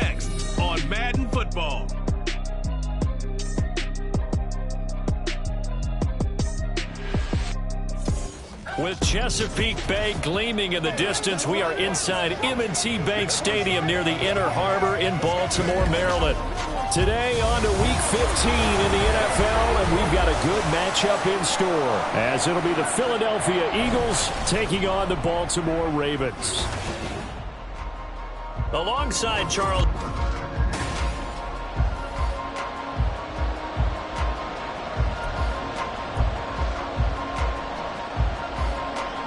next on Madden Football. With Chesapeake Bay gleaming in the distance, we are inside M&T Bank Stadium near the Inner Harbor in Baltimore, Maryland. Today on to Week 15 in the NFL, and we've got a good matchup in store, as it'll be the Philadelphia Eagles taking on the Baltimore Ravens. Alongside Charles.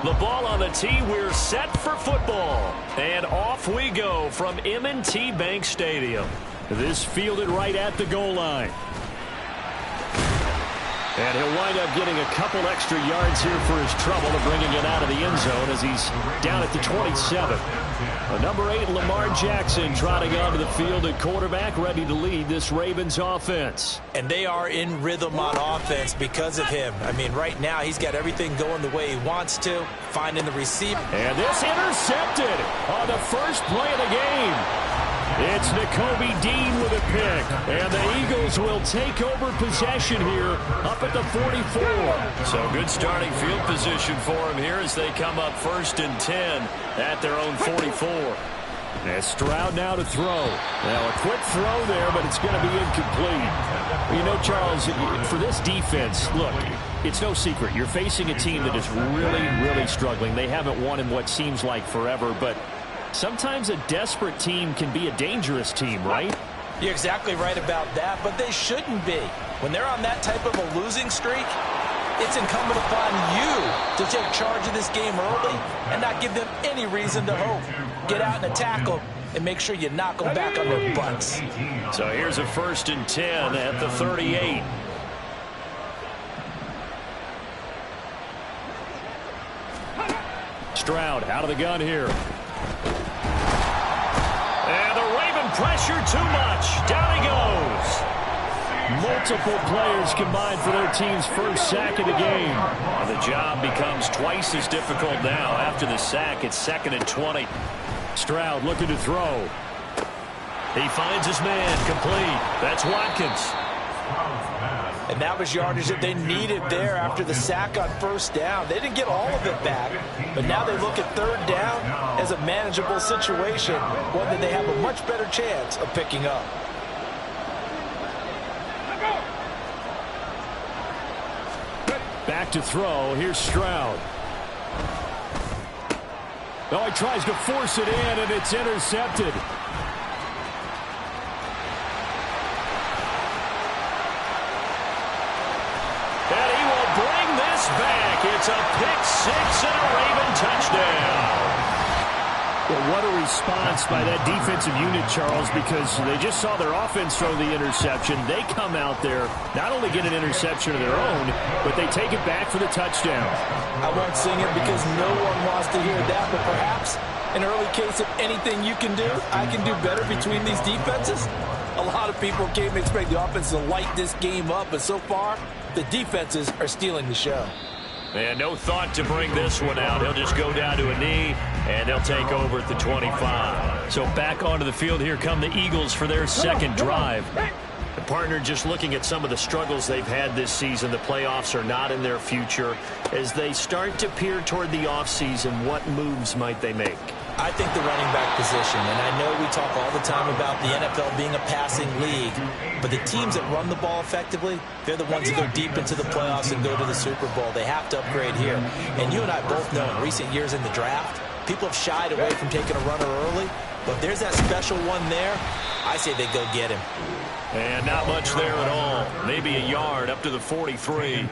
The ball on the tee, we're set for football. And off we go from M&T Bank Stadium. This fielded right at the goal line. And he'll wind up getting a couple extra yards here for his trouble of bringing it out of the end zone as he's down at the 27. Number 8, Lamar Jackson, trotting onto the field at quarterback, ready to lead this Ravens offense. And they are in rhythm on offense because of him. I mean, right now he's got everything going the way he wants to, finding the receiver. And this intercepted on the first play of the game. It's Nakobe Dean with a pick, and the Eagles will take over possession here up at the 44. So good starting field position for him here as they come up 1st and 10 at their own 44. And Stroud now to throw. Now a quick throw there, but it's going to be incomplete. You know, Charles, for this defense, look, it's no secret. You're facing a team that is really, really struggling. They haven't won in what seems like forever, but sometimes a desperate team can be a dangerous team, right? You're exactly right about that, but they shouldn't be. When they're on that type of a losing streak, it's incumbent upon you to take charge of this game early and not give them any reason to hope. Get out and attack them and make sure you knock them back on their butts. So here's a 1st and 10 at the 38. Stroud out of the gun here. And the Raven pressure too much. Down he goes. Multiple players combined for their team's first sack of the game. And the job becomes twice as difficult now. After the sack, it's 2nd and 20. Stroud looking to throw. He finds his man, complete. That's Watkins. And that was yardage that they needed there after the sack on 1st down. They didn't get all of it back, but now they look at 3rd down as a manageable situation, one that they have a much better chance of picking up. Back to throw. Here's Stroud. Oh, he tries to force it in, and it's intercepted. And he will bring this back. It's a pick 6 and a Raven touchdown. Well, what a response by that defensive unit, Charles, because they just saw their offense throw the interception. They come out there, not only get an interception of their own, but they take it back for the touchdown. I won't sing it because no one wants to hear that, but perhaps an early case of anything you can do, I can do better between these defenses. A lot of people came to expect the offense to light this game up, but so far, the defenses are stealing the show. And no thought to bring this one out. He'll just go down to a knee, and they'll take over at the 25. So back onto the field, here come the Eagles for their second drive. The partner, just looking at some of the struggles they've had this season, the playoffs are not in their future. As they start to peer toward the offseason, what moves might they make? I think the running back position, and I know we talk all the time about the NFL being a passing league, but the teams that run the ball effectively, they're the ones that go deep into the playoffs and go to the Super Bowl. They have to upgrade here. And you and I both know in recent years in the draft, people have shied away from taking a runner early, but if there's that special one there, I say they go get him. And not much there at all. Maybe a yard up to the 43.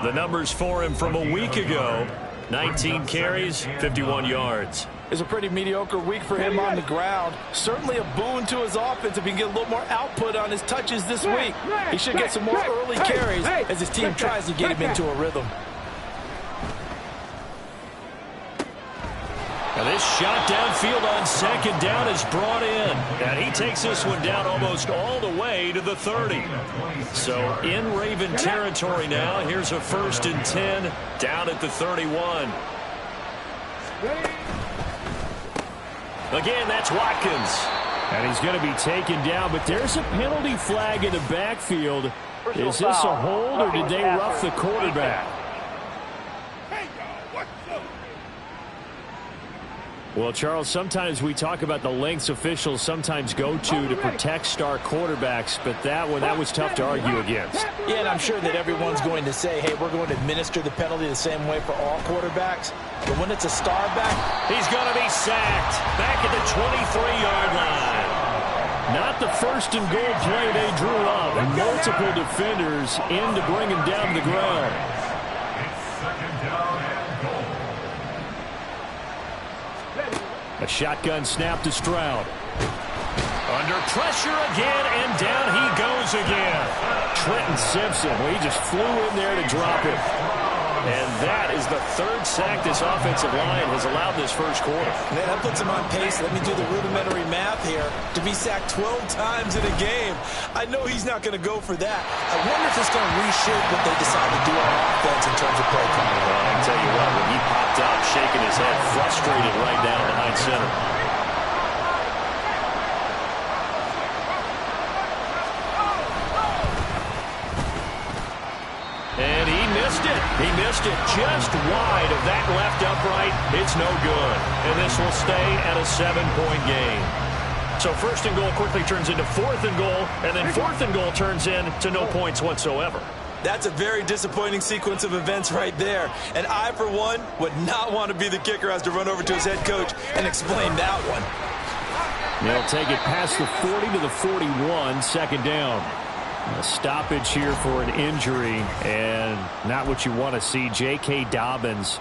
The numbers for him from a week ago: 19 carries, 51 yards. It's a pretty mediocre week for him on the ground. Certainly a boon to his offense if he can get a little more output on his touches this week. He should get some more early carries as his team tries to get him into a rhythm. Now this shot downfield on 2nd down is brought in. And he takes this one down almost all the way to the 30. So in Raven territory now. Here's a 1st and 10 down at the 31. Again, that's Watkins. And he's going to be taken down, but there's a penalty flag in the backfield. Is this a hold, or did they rough the quarterback? Well, Charles, sometimes we talk about the lengths officials sometimes go to protect star quarterbacks, but that was tough to argue against. Yeah, and I'm sure that everyone's going to say, hey, we're going to administer the penalty the same way for all quarterbacks. But when it's a star back, he's going to be sacked back at the 23-yard line. Not the first and goal play they drew up. Multiple defenders in to bring him down to the ground. A shotgun snap to Stroud. Under pressure again, and down he goes again. Trenton Simpson, well, he just flew in there to drop it. And that is the third sack this offensive line has allowed this first quarter. Man, that puts him on pace. Let me do the rudimentary math here. To be sacked 12 times in a game, I know he's not going to go for that. I wonder if it's going to reshape what they decide to do on offense in terms of play calling. Well, I can tell you what, when he popped up, shaking his head, frustrated right down behind center. And he missed it. He missed it just wide of that left upright. It's no good. And this will stay at a 7-point game. So first and goal quickly turns into fourth and goal, and then fourth and goal turns into no points whatsoever. That's a very disappointing sequence of events right there. And I, for one, would not want to be the kicker who has to run over to his head coach and explain that one. They'll take it past the 40 to the 41, second down. A stoppage here for an injury, and not what you want to see. J.K. Dobbins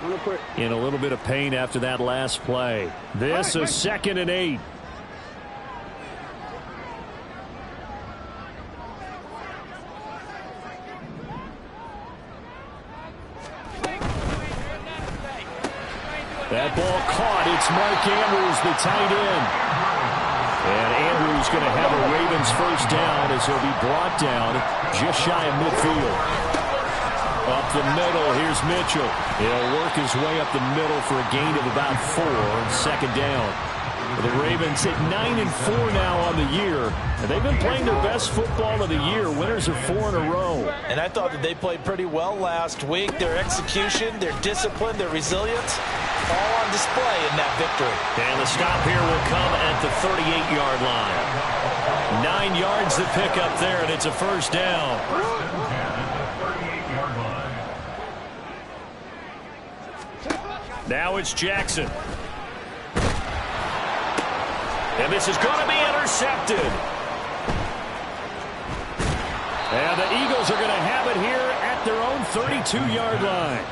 in a little bit of pain after that last play. This is 2nd and 8. That ball caught. It's Mark Andrews, the tight end. And Andrews going to have a Ravens first down as he'll be brought down just shy of midfield. Up the middle, here's Mitchell. He'll work his way up the middle for a gain of about 4, second down. The Ravens hit 9-4 now on the year. And they've been playing their best football of the year. Winners of 4 in a row. And I thought that they played pretty well last week. Their execution, their discipline, their resilience, all on display in that victory. And the stop here will come at the 38-yard line. 9 yards to pick up there, and it's a first down. Now it's Jackson. And this is going to be intercepted. And the Eagles are going to have it here at their own 32-yard line.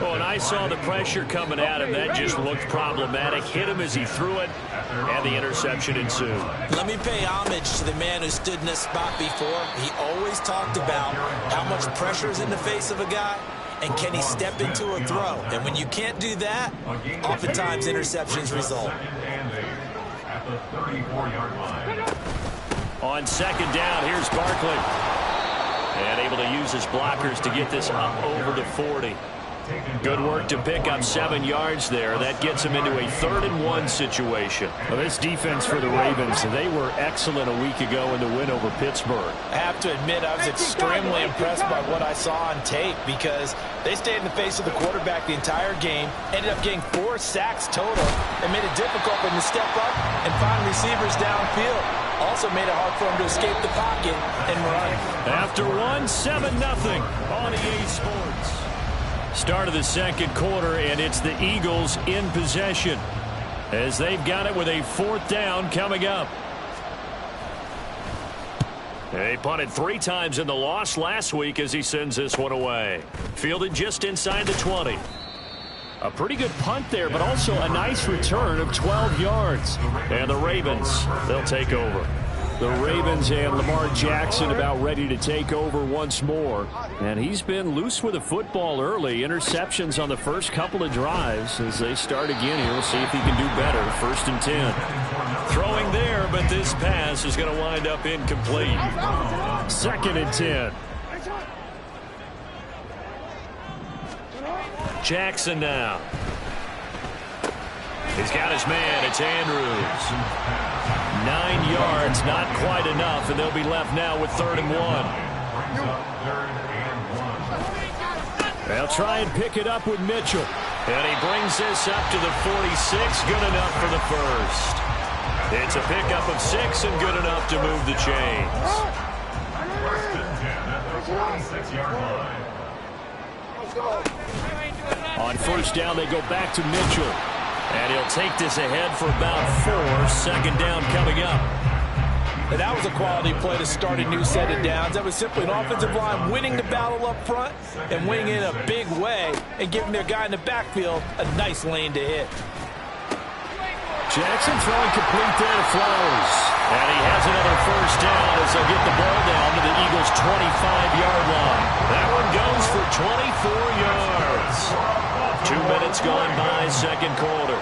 Oh, and I saw the pressure coming at him. That just looked problematic. Hit him as he threw it, and the interception ensued. Let me pay homage to the man who stood in this spot before. He always talked about how much pressure is in the face of a guy, and can he step into a throw. And when you can't do that, oftentimes interceptions result. On second down, here's Barkley. And able to use his blockers to get this up over to 40. Good work to pick up 7 yards there. That gets him into a 3rd and 1 situation. Well, this defense for the Ravens, they were excellent a week ago in the win over Pittsburgh. I have to admit, I was extremely impressed by what I saw on tape because they stayed in the face of the quarterback the entire game, ended up getting 4 sacks total, and made it difficult for him to step up and find receivers downfield. Also made it hard for him to escape the pocket and run. After 7-0 on EA Sports. Start of the second quarter, and it's the Eagles in possession as they've got it with a 4th down coming up. They punted 3 times in the loss last week as he sends this one away. Fielded just inside the 20. A pretty good punt there, but also a nice return of 12 yards. And the Ravens, they'll take over. The Ravens and Lamar Jackson about ready to take over once more. And he's been loose with the football early. Interceptions on the first couple of drives. As they start again here, we'll see if he can do better. 1st and 10. Throwing there, but this pass is going to wind up incomplete. 2nd and 10. Jackson now. He's got his man. It's Andrews. 9 yards, not quite enough, and they'll be left now with 3rd and 1. They'll try and pick it up with Mitchell. And he brings this up to the 46. Good enough for the first. It's a pickup of 6 and good enough to move the chains. On 1st down, they go back to Mitchell. And he'll take this ahead for about 4. 2nd down coming up. And that was a quality play to start a new set of downs. That was simply an offensive line winning the battle up front and winning it in a big way and giving their guy in the backfield a nice lane to hit. Jackson throwing complete there to Flowers. And he has another 1st down as they'll get the ball down to the Eagles' 25-yard line. That one goes for 24 yards. 2 minutes gone by, 2nd quarter.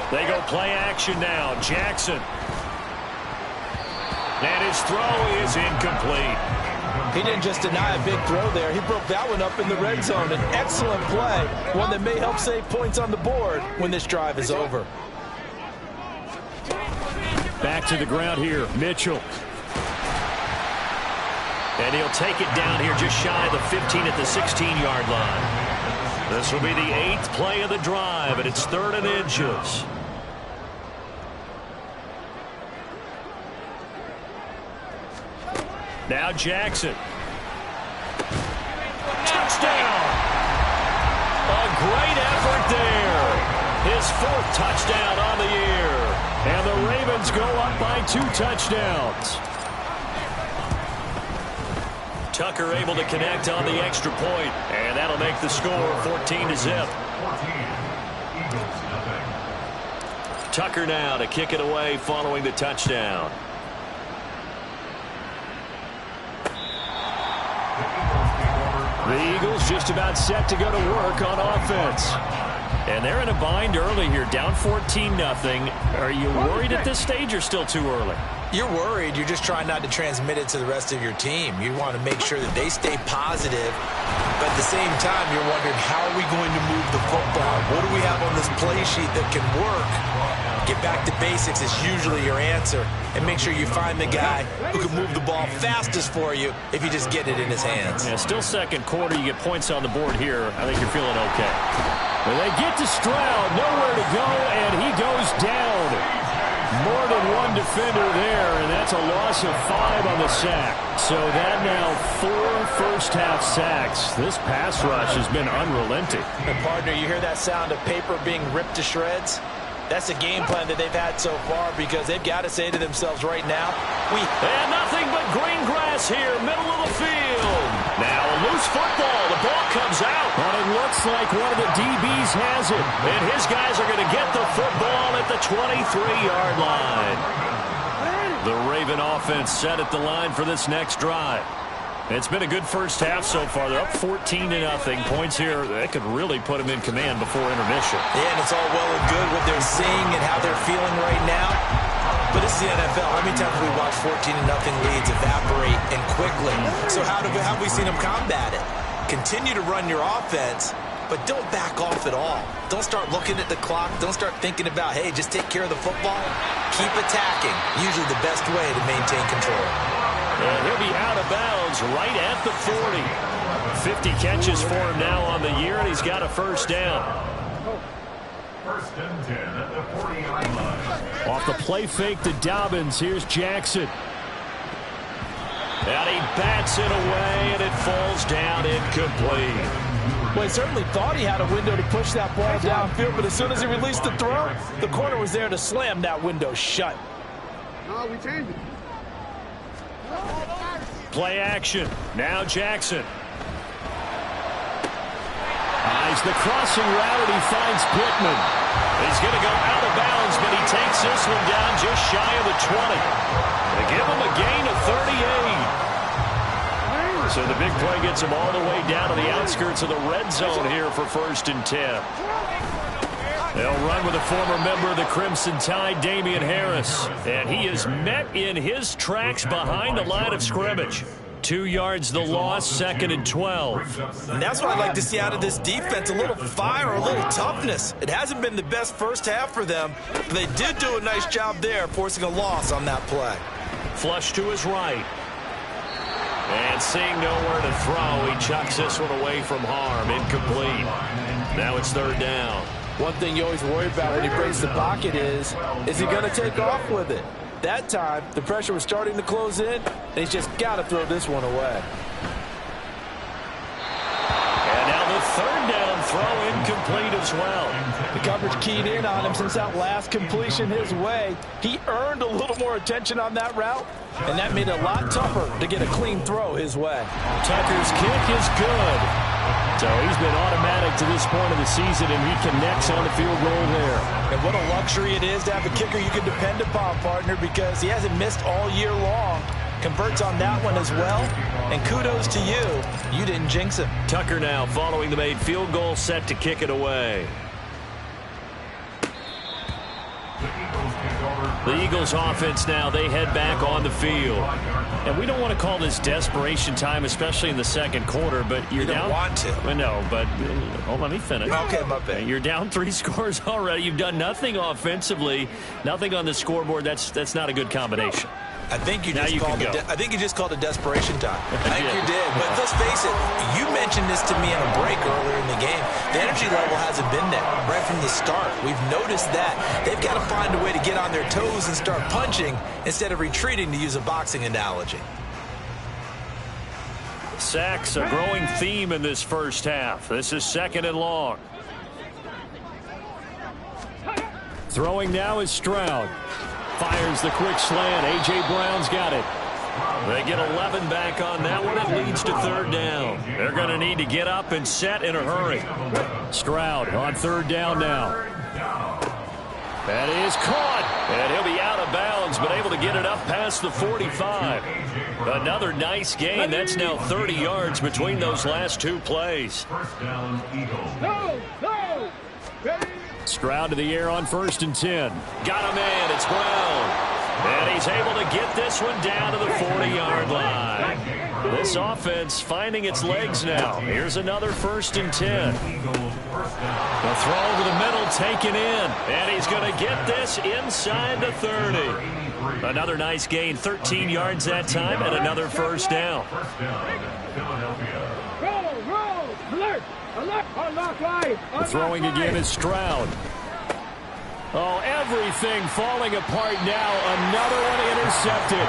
They go play action now. Jackson. And his throw is incomplete. He didn't just deny a big throw there. He broke that one up in the red zone. An excellent play, one that may help save points on the board when this drive is over. Back to the ground here, Mitchell. And he'll take it down here just shy of the 15 at the 16-yard line. This will be the 8th play of the drive, and it's 3rd and inches. Now Jackson. Touchdown! A great effort there. His 4th touchdown on the year. And the Ravens go up by 2 touchdowns. Tucker able to connect on the extra point. And that'll make the score 14-0. Tucker now to kick it away following the touchdown. The Eagles just about set to go to work on offense. And they're in a bind early here, down 14-0. Are you worried at this stage or still too early? You're worried. You're just trying not to transmit it to the rest of your team. You want to make sure that they stay positive. But at the same time, you're wondering, how are we going to move the football? What do we have on this play sheet that can work? Get back to basics is usually your answer. And make sure you find the guy who can move the ball fastest for you if you just get it in his hands. Yeah, still 2nd quarter. You get points on the board here. I think you're feeling okay. Well, they get to Stroud. Nowhere to go, and he goes down. More than one defender there, and that's a loss of 5 on the sack. So that now 4 first-half sacks. This pass rush has been unrelenting. And partner, you hear that sound of paper being ripped to shreds? That's a game plan that they've had so far because they've got to say to themselves right now, and nothing but green grass here, middle of the field. Now a loose football. The ball comes out. And it looks like one of the DBs has it. And his guys are going to get the football at the 23-yard line. The Raven offense set at the line for this next drive. It's been a good first half so far. They're up 14-0. Points here, that could really put them in command before intermission. Yeah, and it's all well and good what they're seeing and how they're feeling right now. But it's the NFL. How many times have we watched 14-0 leads evaporate and quickly? So how have we seen them combat it? Continue to run your offense, but don't back off at all. Don't start looking at the clock. Don't start thinking about, hey, just take care of the football. Keep attacking. Usually the best way to maintain control. And he'll be out of bounds right at the 40. 50 catches for him now on the year, and he's got a 1st down. 1st and 10 at the 40-yard line. Off the play fake to Dobbins, here's Jackson. And he bats it away, and it falls down incomplete. Well, he certainly thought he had a window to push that ball downfield, but as soon as he released the throw, the corner was there to slam that window shut. No, we changed it. Play action. Now Jackson. Eyes the crossing route, and he finds Pittman. He's going to go out of bounds, but he takes this one down just shy of the 20. They give him a gain of 38. So the big play gets him all the way down to the outskirts of the red zone here for 1st and 10. They'll run with a former member of the Crimson Tide, Damian Harris. And he is met in his tracks behind the line of scrimmage. 2 yards the loss, 2nd and 12. And that's what I'd like to see out of this defense, a little fire, a little toughness. It hasn't been the best first half for them, but they did do a nice job there, forcing a loss on that play. Flush to his right. And seeing nowhere to throw, he chucks this one away from harm. Incomplete. Now it's 3rd down. One thing you always worry about when he breaks the pocket is he going to take off with it? That time, the pressure was starting to close in, and he's just got to throw this one away. And now the 3rd down throw incomplete as well. The coverage keyed in on him since that last completion his way. He earned a little more attention on that route, and that made it a lot tougher to get a clean throw his way. Tucker's kick is good. So he's been automatic to this point of the season, and he connects on the field goal there. And what a luxury it is to have a kicker you can depend upon, partner, because he hasn't missed all year long. Converts on that one as well. And kudos to you. You didn't jinx him. Tucker now following the made field goal, set to kick it away. The Eagles offense now, they head back on the field. And we don't want to call this desperation time, especially in the 2nd quarter, but you're down. You don't want to. Well, no, but let me finish. Okay, my bad. You're down 3 scores already. You've done nothing offensively, nothing on the scoreboard. That's not a good combination. I think you just called it desperation time. I think you did. But let's face it, you mentioned this to me on a break earlier in the game. The energy level hasn't been there right from the start. We've noticed that. They've got to find a way to get on their toes and start punching instead of retreating, to use a boxing analogy. Sacks, a growing theme in this first half. This is 2nd and long. Throwing now is Stroud. Fires the quick slant. A.J. Brown's got it. They get 11 back on that one. It leads to 3rd down. They're going to need to get up and set in a hurry. Stroud on 3rd down now. That is caught. And he'll be out of bounds, but able to get it up past the 45. Another nice gain. That's now 30 yards between those last 2 plays. Stroud to the air on 1st and 10. Got a man. It's Brown. And he's able to get this one down to the 40-yard line. This offense finding its legs now. Here's another 1st and 10. The throw over the middle taken in. And he's going to get this inside the 30. Another nice gain. 13 yards that time and another 1st down. The throwing again is Stroud. Oh, everything falling apart now. Another one intercepted.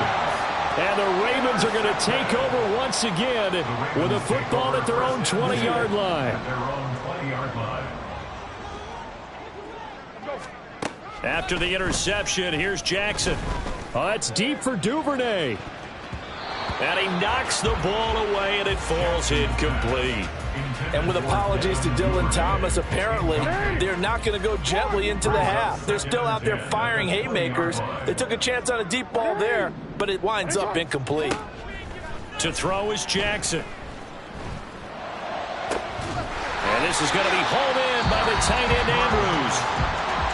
And the Ravens are going to take over once again with a football at their own 20-yard line. After the interception, here's Jackson. Oh, that's deep for Duvernay. And he knocks the ball away, and it falls incomplete. And with apologies to Dylan Thomas, apparently they're not going to go gently into the half. They're still out there firing haymakers. They took a chance on a deep ball there, but it winds up incomplete. To throw is Jackson. And this is going to be hauled in by the tight end Andrews.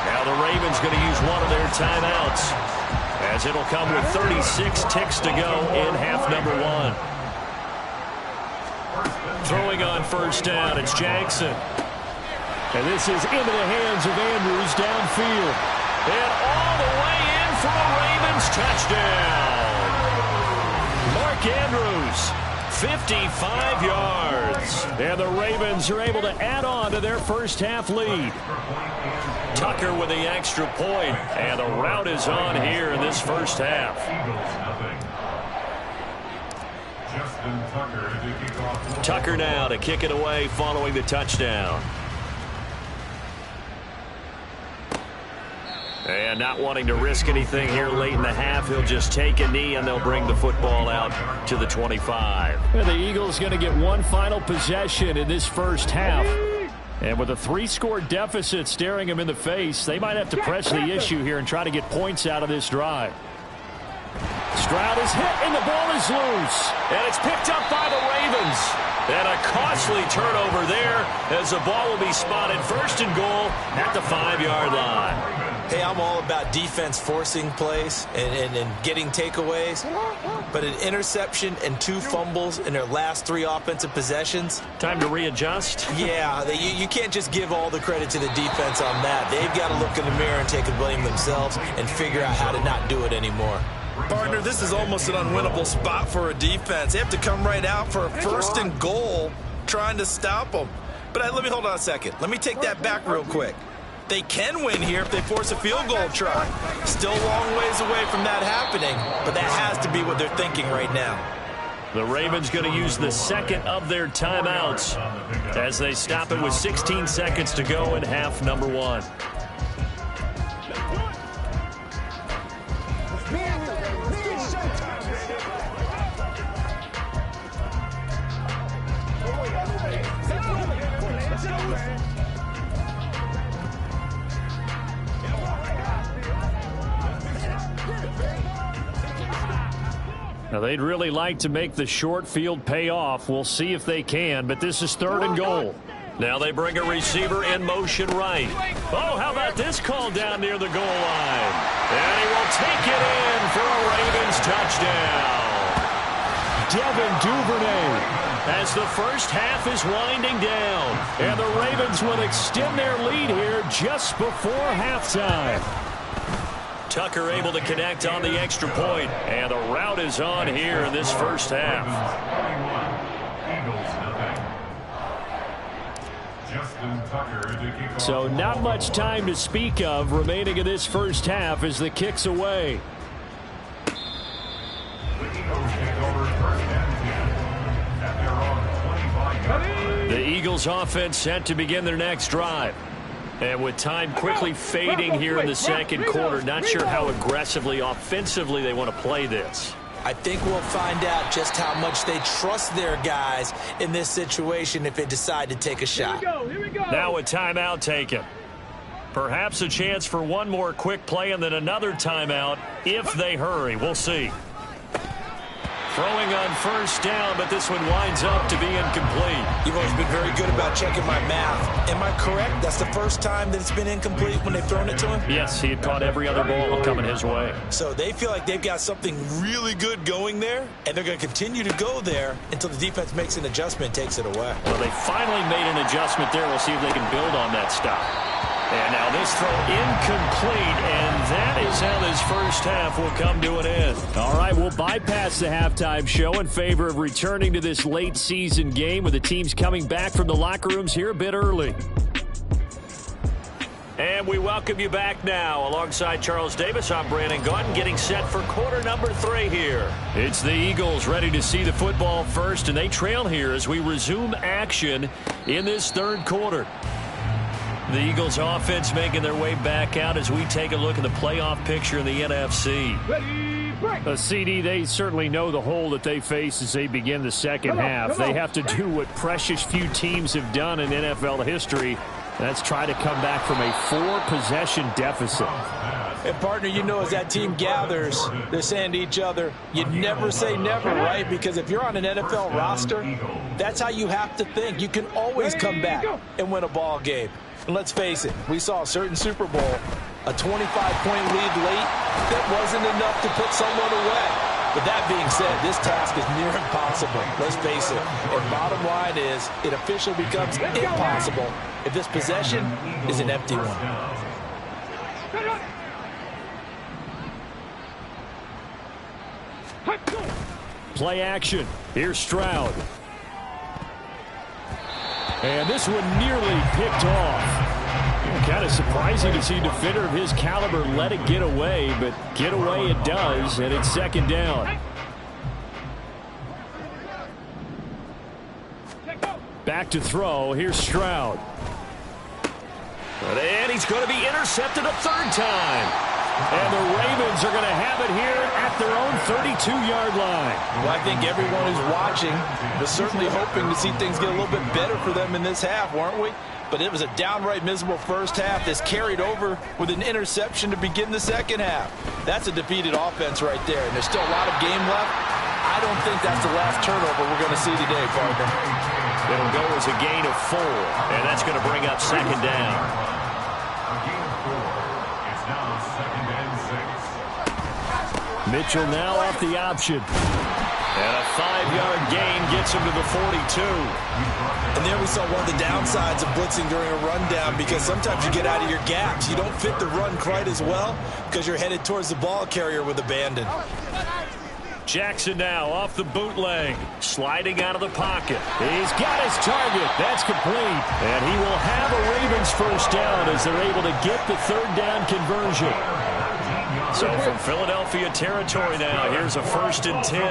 Now the Ravens going to use one of their timeouts, as it'll come with 36 ticks to go in half number 1. Throwing on 1st down, it's Jackson. And this is into the hands of Andrews downfield. And all the way in for a Ravens touchdown. Mark Andrews, 55 yards. And the Ravens are able to add on to their first half lead. Tucker with the extra point, and the route is on here in this first half. Tucker now to kick it away following the touchdown. And not wanting to risk anything here late in the half, he'll just take a knee and they'll bring the football out to the 25. And the Eagles going to get one final possession in this first half. And with a 3-score deficit staring him in the face, they might have to press the issue here and try to get points out of this drive. Stroud is hit and the ball is loose. And it's picked up by the Ravens. And a costly turnover there as the ball will be spotted 1st and goal at the 5-yard line. Hey, I'm all about defense forcing plays and getting takeaways. But an interception and 2 fumbles in their last 3 offensive possessions. Time to readjust. Yeah, you can't just give all the credit to the defense on that. They've got to look in the mirror and take the blame themselves and figure out how to not do it anymore. Partner, this is almost an unwinnable spot for a defense. They have to come right out for a 1st and goal trying to stop them. But let me hold on a second. Let me take that back real quick. They can win here if they force a field goal try. Still a long ways away from that happening, but that has to be what they're thinking right now. The Ravens going to use the 2nd of their timeouts as they stop it with 16 seconds to go in half number 1. Now, they'd really like to make the short field pay off. We'll see if they can, but this is 3rd and goal. Now they bring a receiver in motion right. Oh, how about this call down near the goal line? And he will take it in for a Ravens touchdown. Devin Duvernay as the first half is winding down. And the Ravens will extend their lead here just before halftime. Tucker able to connect on the extra point, and the route is on here in this first half. So not much time to speak of remaining in this first half as the kick's away. The Eagles offense set to begin their next drive. And with time quickly fading here in the second quarter, not sure how aggressively, offensively they want to play this. I think we'll find out just how much they trust their guys in this situation if they decide to take a shot. Here we go. Now a timeout taken. Perhaps a chance for one more quick play and then another timeout if they hurry. We'll see. Throwing on first down, but this one winds up to be incomplete. You've always been very good about checking my math. Am I correct? That's the first time that it's been incomplete when they've thrown it to him? Yes, he had caught every other ball coming his way. So they feel like they've got something really good going there, and they're going to continue to go there until the defense makes an adjustment and takes it away. Well, they finally made an adjustment there. We'll see if they can build on that stop. And now this throw incomplete, and that is how this first half will come to an end. All right, we'll bypass the halftime show in favor of returning to this late season game with the teams coming back from the locker rooms here a bit early. And we welcome you back now. Alongside Charles Davis, I'm Brandon Gunn, getting set for quarter number 3 here. It's the Eagles ready to see the football first, and they trail here as we resume action in this third quarter. The Eagles offense making their way back out as we take a look at the playoff picture in the NFC. CD, they certainly know the hole that they face as they begin the second half. They have to do what precious few teams have done in NFL history. That's try to come back from a 4-possession deficit. And, partner, you know, as that team gathers, they're saying to each other, you never say never, right? Because if you're on an NFL roster, that's how you have to think. You can always come back and win a ball game. And let's face it, we saw a certain Super Bowl, a 25-point lead late, that wasn't enough to put someone away. But that being said, this task is near impossible. Let's face it. And bottom line is, it officially becomes impossible if this possession is an empty one. Play action. Here's Stroud. And this one nearly picked off. Kind of surprising to see a defender of his caliber let it get away, but get away it does, and it's second down. Back to throw. Here's Stroud. And he's going to be intercepted a third time. And the Ravens are going to have it here at their own 32-yard line. Well, I think everyone who's watching was certainly hoping to see things get a little bit better for them in this half, weren't we? But it was a downright miserable first half that's carried over with an interception to begin the second half. That's a defeated offense right there, and there's still a lot of game left. I don't think that's the last turnover we're going to see today, partner. It'll go as a gain of 4, and that's going to bring up second down. A gain of 4. It's now Mitchell now off the option. And a 5-yard gain gets him to the 42. And there we saw one of the downsides of blitzing during a rundown, because sometimes you get out of your gaps. You don't fit the run quite as well because you're headed towards the ball carrier with abandon. Jackson now off the bootleg, sliding out of the pocket. He's got his target. That's complete. And he will have a Ravens first down as they're able to get the third down conversion. So from Philadelphia territory now, here's a 1st and 10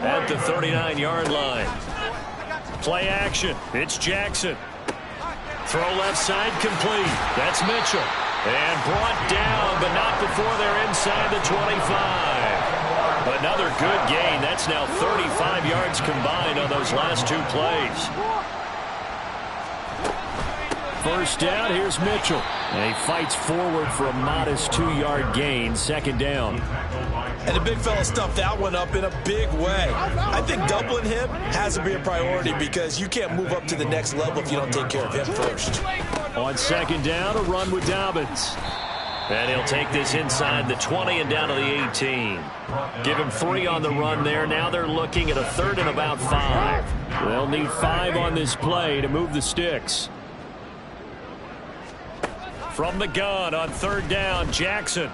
at the 39-yard line. Play action. It's Jackson. Throw left side complete. That's Mitchell. And brought down, but not before they're inside the 25. Another good gain. That's now 35 yards combined on those last 2 plays. First down, here's Mitchell. And he fights forward for a modest 2-yard gain, 2nd down. And the big fella stuffed that one up in a big way. I think doubling him has to be a priority, because you can't move up to the next level if you don't take care of him first. On 2nd down, a run with Dobbins. And he'll take this inside the 20 and down to the 18. Give him 3 on the run there. Now they're looking at a 3rd and about 5. They'll need 5 on this play to move the sticks. From the gun on 3rd down, Jackson.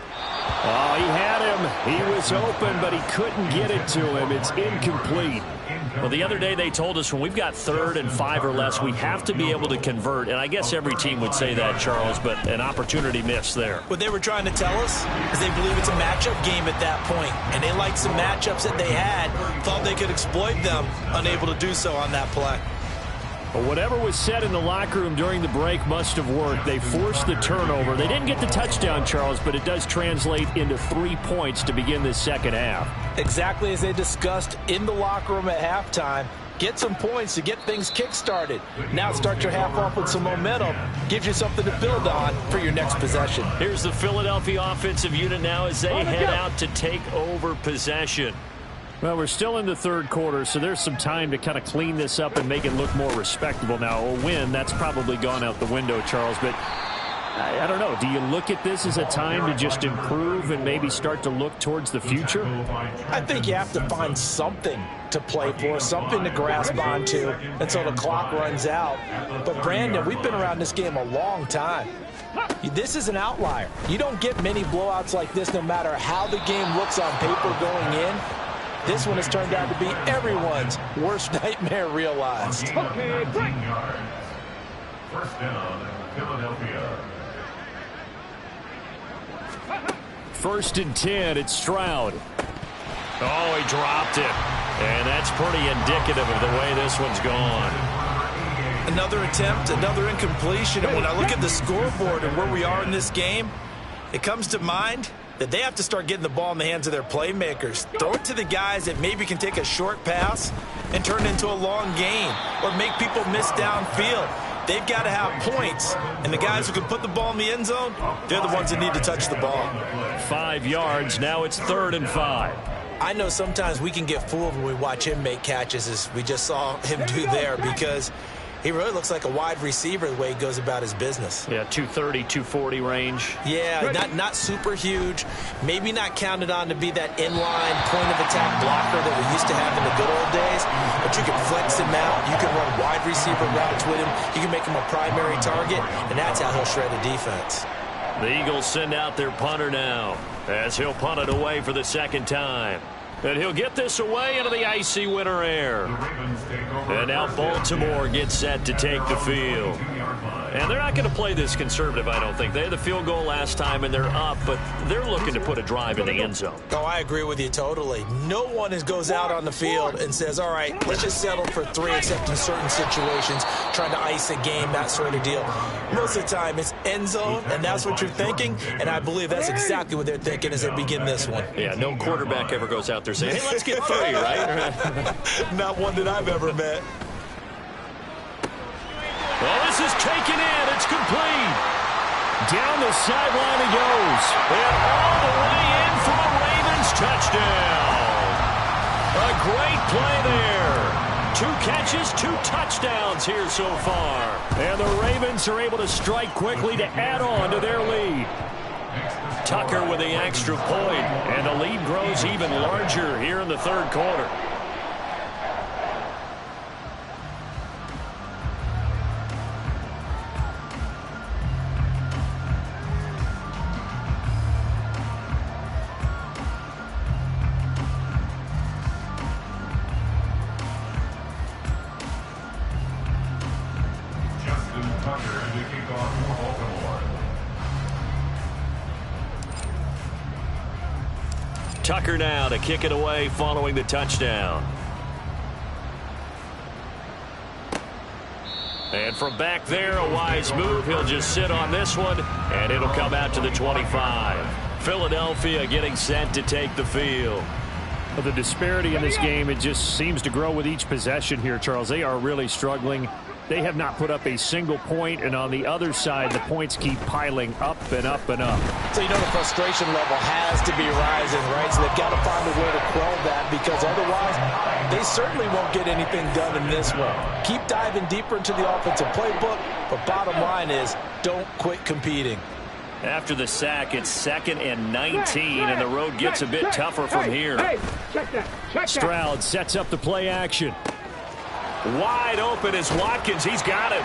Oh, he had him. He was open, but he couldn't get it to him. It's incomplete. Well, the other day they told us when we've got 3rd and 5 or less, we have to be able to convert. And I guess every team would say that, Charles, but an opportunity missed there. What they were trying to tell us is they believe it's a matchup game at that point. And they liked some matchups that they had, thought they could exploit them, unable to do so on that play. Well, whatever was said in the locker room during the break must have worked. They forced the turnover. They didn't get the touchdown, Charles, but it does translate into 3 points to begin this second half. Exactly as they discussed in the locker room at halftime. Get some points to get things kick-started. Now start your half off with some momentum. Gives you something to build on for your next possession. Here's the Philadelphia offensive unit now as they head out to take over possession. Well, we're still in the 3rd quarter, so there's some time to kind of clean this up and make it look more respectable. Now, a win, that's probably gone out the window, Charles, but I don't know. Do you look at this as a time to just improve and maybe start to look towards the future? I think you have to find something to play for, something to grasp onto until the clock runs out. But, Brandon, we've been around this game a long time. This is an outlier. You don't get many blowouts like this no matter how the game looks on paper going in. This one has turned out to be everyone's worst nightmare realized. Okay, great. 1st down, Philadelphia. 1st and 10, it's Stroud. Oh, he dropped it. And that's pretty indicative of the way this one's gone. Another attempt, another incompletion. And when I look at the scoreboard and where we are in this game, it comes to mind that they have to start getting the ball in the hands of their playmakers. Throw it to the guys that maybe can take a short pass and turn it into a long gain or make people miss downfield. They've got to have points, and the guys who can put the ball in the end zone, they're the ones that need to touch the ball. 5 yards. Now it's 3rd and 5. I know sometimes we can get fooled when we watch him make catches, as we just saw him do there, because he really looks like a wide receiver the way he goes about his business. Yeah, 230, 240 range. Yeah, not super huge. Maybe not counted on to be that inline point-of-attack blocker that we used to have in the good old days. But you can flex him out. You can run wide receiver routes with him. You can make him a primary target, and that's how he'll shred a defense. The Eagles send out their punter now as he'll punt it away for the 2nd time. And he'll get this away into the icy winter air. And now Baltimore gets set to take the field. And they're not going to play this conservative, I don't think. They had the field goal last time, and they're up, but they're looking to put a drive in the end zone. Oh, I agree with you totally. No one goes out on the field and says, all right, let's just settle for 3, except in certain situations, trying to ice a game, that sort of deal. Most of the time, it's end zone, and that's what you're thinking, and I believe that's exactly what they're thinking as they begin this one. Yeah, no quarterback ever goes out there saying, hey, let's get 3, right? Not one that I've ever met. Well, this is taken in. It's complete. Down the sideline he goes. And all the way in for a Ravens touchdown. A great play there. 2 catches, 2 touchdowns here so far. And the Ravens are able to strike quickly to add on to their lead. Tucker with the extra point, and the lead grows even larger here in the third quarter. Tucker now to kick it away following the touchdown. And from back there, a wise move. He'll just sit on this one, and it'll come out to the 25. Philadelphia getting set to take the field. Well, the disparity in this game, it just seems to grow with each possession here, Charles. They are really struggling. They have not put up a single point, and on the other side, the points keep piling up and up and up. So you know the frustration level has to be rising, right? So they've got to find a way to quell that, because otherwise they certainly won't get anything done in this one. Keep diving deeper into the offensive playbook, but bottom line is don't quit competing. After the sack, it's 2nd and 19, and the road gets a bit tougher from here. Stroud sets up the play action. Wide open is Watkins. He's got it.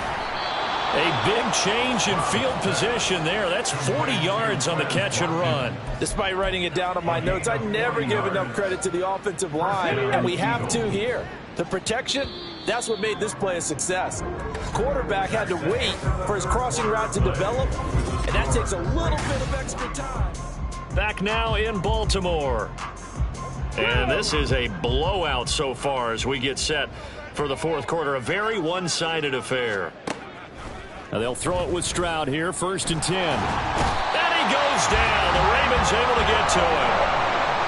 A big change in field position there. That's 40 yards on the catch and run. Despite writing it down on my notes, I never give enough credit to the offensive line, and we have to here. The protection, that's what made this play a success. Quarterback had to wait for his crossing route to develop, and that takes a little bit of extra time. Back now in Baltimore. And this is a blowout so far as we get set for the fourth quarter. A very one-sided affair. Now they'll throw it with Stroud here, 1st and 10. And he goes down. The Ravens able to get to him.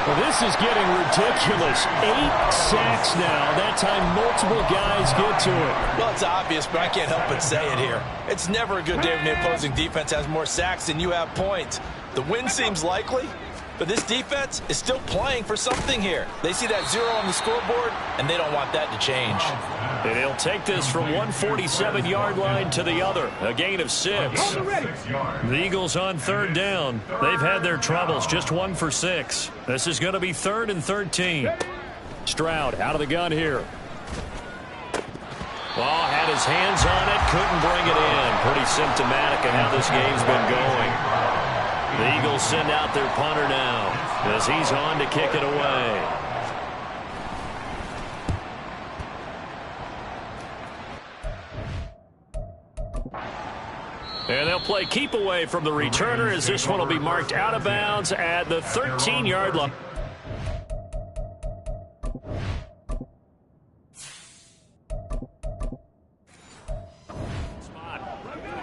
Well, this is getting ridiculous. 8 sacks now. That time multiple guys get to it. Well, it's obvious, but I can't help but say it here. It's never a good day when the opposing defense has more sacks than you have points. The win seems likely, but this defense is still playing for something here. They see that 0 on the scoreboard, and they don't want that to change. And he'll take this from 147-yard line to the other. A gain of 6. The Eagles on 3rd down. They've had their troubles. Just 1 for 6. This is going to be 3rd and 13. Stroud out of the gun here. Well, had his hands on it. Couldn't bring it in. Pretty symptomatic of how this game's been going. The Eagles send out their punter now as he's on to kick it away. And they'll play keep away from the returner as this one will be marked out of bounds at the 13-yard line.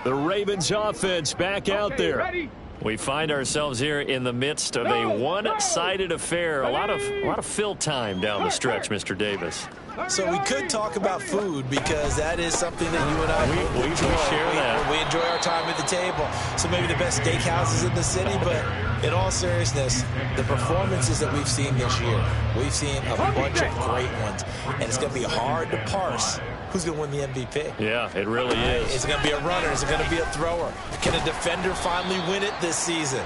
The Ravens offense back out there. We find ourselves here in the midst of a one-sided affair. A lot of fill time down the stretch, Mr. Davis. So we could talk about food, because that is something that you and I we share that. We enjoy our time at the table. So maybe the best steakhouses in the city, but in all seriousness, the performances that we've seen this year, we've seen a bunch of great ones, and it's going to be hard to parse who's going to win the MVP. Yeah, it really is. Is it going to be a runner? Is it going to be a thrower? Can a defender finally win it this season?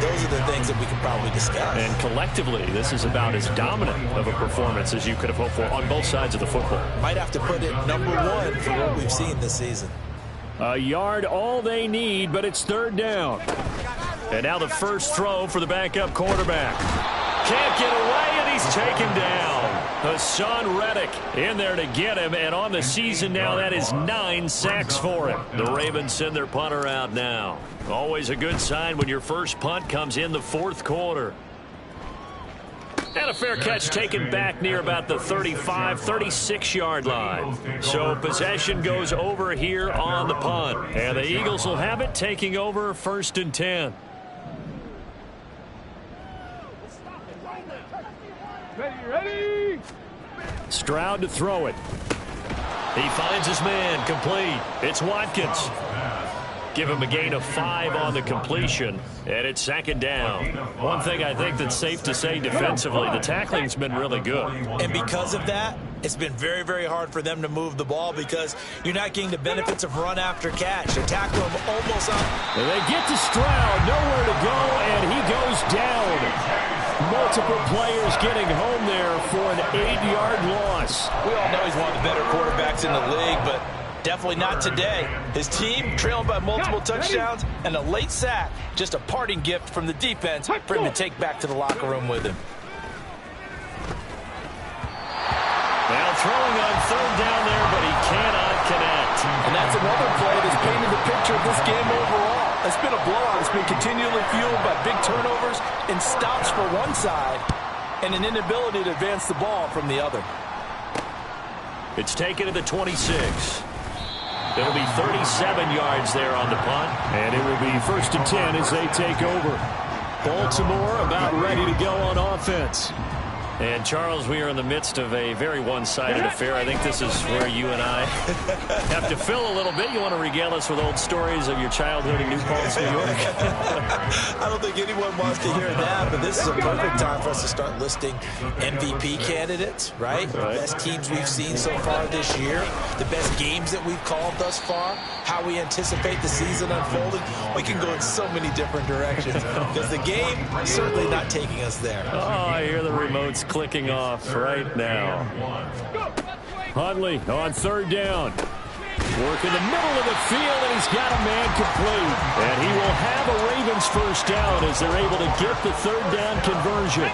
Those are the things that we can probably discuss. And collectively, this is about as dominant of a performance as you could have hoped for on both sides of the football. Might have to put it #1 for what we've seen this season. A yard all they need, but it's 3rd down. And now the first throw for the backup quarterback. Can't get away, and he's taken down. Hassan Reddick in there to get him, and on the season now, that is 9 sacks for him. The Ravens send their punter out now. Always a good sign when your first punt comes in the fourth quarter. And a fair catch taken back near about the 35, 36-yard line. So possession goes over here on the punt. And the Eagles will have it, taking over 1st and 10. Ready. Stroud to throw it. He finds his man, complete. It's Watkins. Give him a gain of 5 on the completion, and it's 2nd down. One thing I think that's safe to say defensively, the tackling's been really good. And because of that, It's been very, very hard for them to move the ball because you're not getting the benefits of run after catch. They're tackling him almost on. And they get to Stroud, nowhere to go, and he goes down. Multiple players getting home there for an 8-yard loss. We all know he's one of the better quarterbacks in the league, but definitely not today. His team trailing by multiple touchdowns and a late sack. Just a parting gift from the defense for him to take back to the locker room with him. Now throwing on third down there, but he cannot connect. And that's another play that's painted the picture of this game overall. It's been a blowout. It's been continually fueled by big turnovers and stops for one side and an inability to advance the ball from the other. It's taken to the 26. It'll be 37 yards there on the punt. And it will be 1st and 10 as they take over. Baltimore about ready to go on offense. And, Charles, we are in the midst of a very one-sided affair. I think this is where you and I have to fill a little bit. You want to regale us with old stories of your childhood in New Paltz, New York? I don't think anyone wants to hear that, but this is a perfect time for us to start listing MVP candidates, right? The best teams we've seen so far this year, the best games that we've called thus far, how we anticipate the season unfolding. We can go in so many different directions because the game is certainly not taking us there. Oh, I hear the remotes clicking off right now. Huntley on third down. Work in the middle of the field, and he's got a man complete. And he will have a Ravens first down as they're able to get the third down conversion.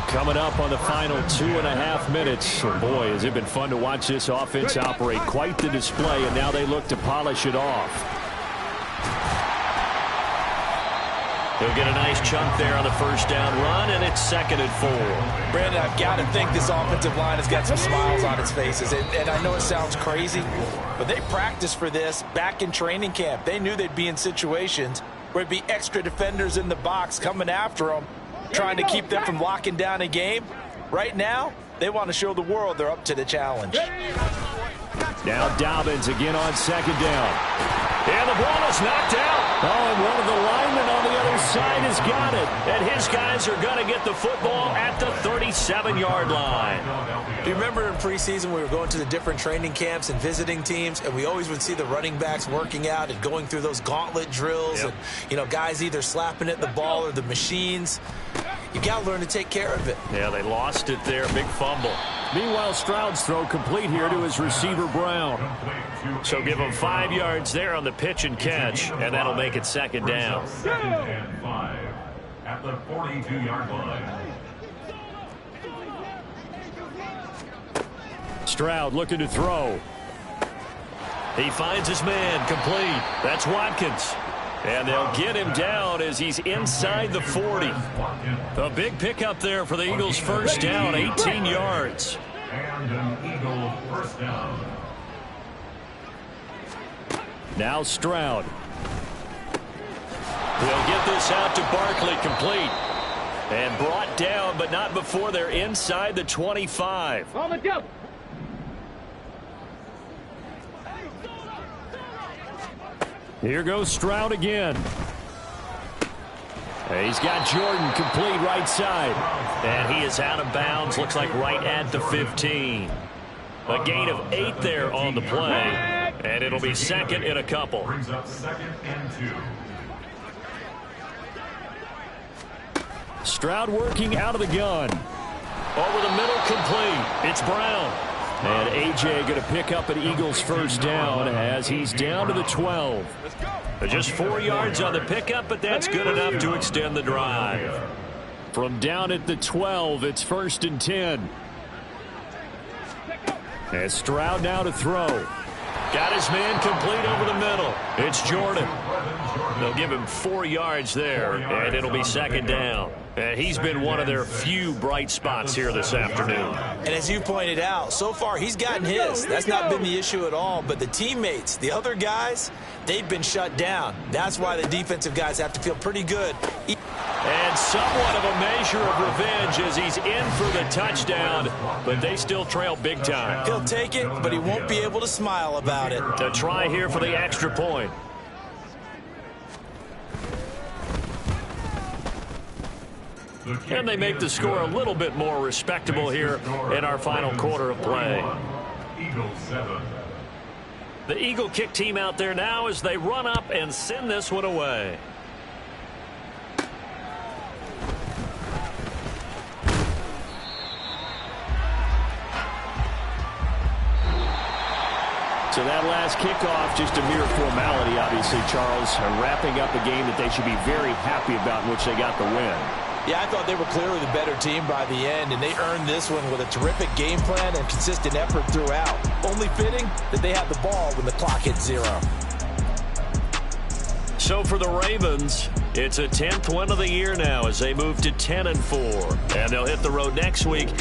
Coming up on the final 2.5 minutes. Oh boy, has it been fun to watch this offense operate. Quite the display, and now they look to polish it off. He'll get a nice chunk there on the first down run, and it's 2nd and 4. Brandon, I've got to think this offensive line has got some smiles on its faces. And I know it sounds crazy, but they practiced for this back in training camp. They knew they'd be in situations where there'd be extra defenders in the box coming after them, trying to keep them from locking down a game. Right now, they want to show the world they're up to the challenge. Now Dobbins again on 2nd down. And the ball is knocked out. Oh, and one of the linemen on the other side has got it. And his guys are going to get the football at the 37-yard line. Do you remember in preseason we were going to the different training camps and visiting teams, and we always would see the running backs working out and going through those gauntlet drills, and, you know, guys either slapping at the ball or the machines. You got to learn to take care of it. Yeah, they lost it there. Big fumble. Meanwhile, Stroud's throw complete here to his receiver, Brown. So give him 5 yards there on the pitch and catch, and that'll make it 2nd down. 2nd and 5 at the 42-yard line. Stroud looking to throw. He finds his man complete. That's Watkins. And they'll get him down as he's inside the 40. A big pickup there for the Eagles' first down, 18 yards. And an Eagle first down. Now Stroud. He'll get this out to Barkley, complete. And brought down, but not before they're inside the 25. Here goes Stroud again. He's got Jordan complete right side. And he is out of bounds. Looks like right at the 15. A gain of 8 there on the play. And it'll be 2nd and a couple. Brings up 2nd and 2. Stroud working out of the gun. Over the middle, complete. It's Brown. And A.J. going to pick up an Eagles first down as he's down to the 12. Just 4 yards on the pickup, but that's good enough to extend the drive. From down at the 12, it's 1st and 10. And Stroud now to throw. Got his man complete over the middle. It's Jordan. They'll give him 4 yards there, and it'll be 2nd down. And he's been one of their few bright spots here this afternoon. And as you pointed out, so far he's gotten his. That's not been the issue at all. But the teammates, the other guys, they've been shut down. That's why the defensive guys have to feel pretty good. And somewhat of a measure of revenge as he's in for the touchdown, but they still trail big time. He'll take it, but he won't be able to smile about it. To try here for the extra point. And they make the score a little bit more respectable here in our final quarter of play. Eagles 7. The Eagle kick team out there now as they run up and send this one away. So that last kickoff, just a mere formality, obviously, Charles, wrapping up a game that they should be very happy about in which they got the win. Yeah, I thought they were clearly the better team by the end, and they earned this one with a terrific game plan and consistent effort throughout. Only fitting that they had the ball when the clock hit 0. So for the Ravens, it's a 10th win of the year now as they move to 10-4. And they'll hit the road next week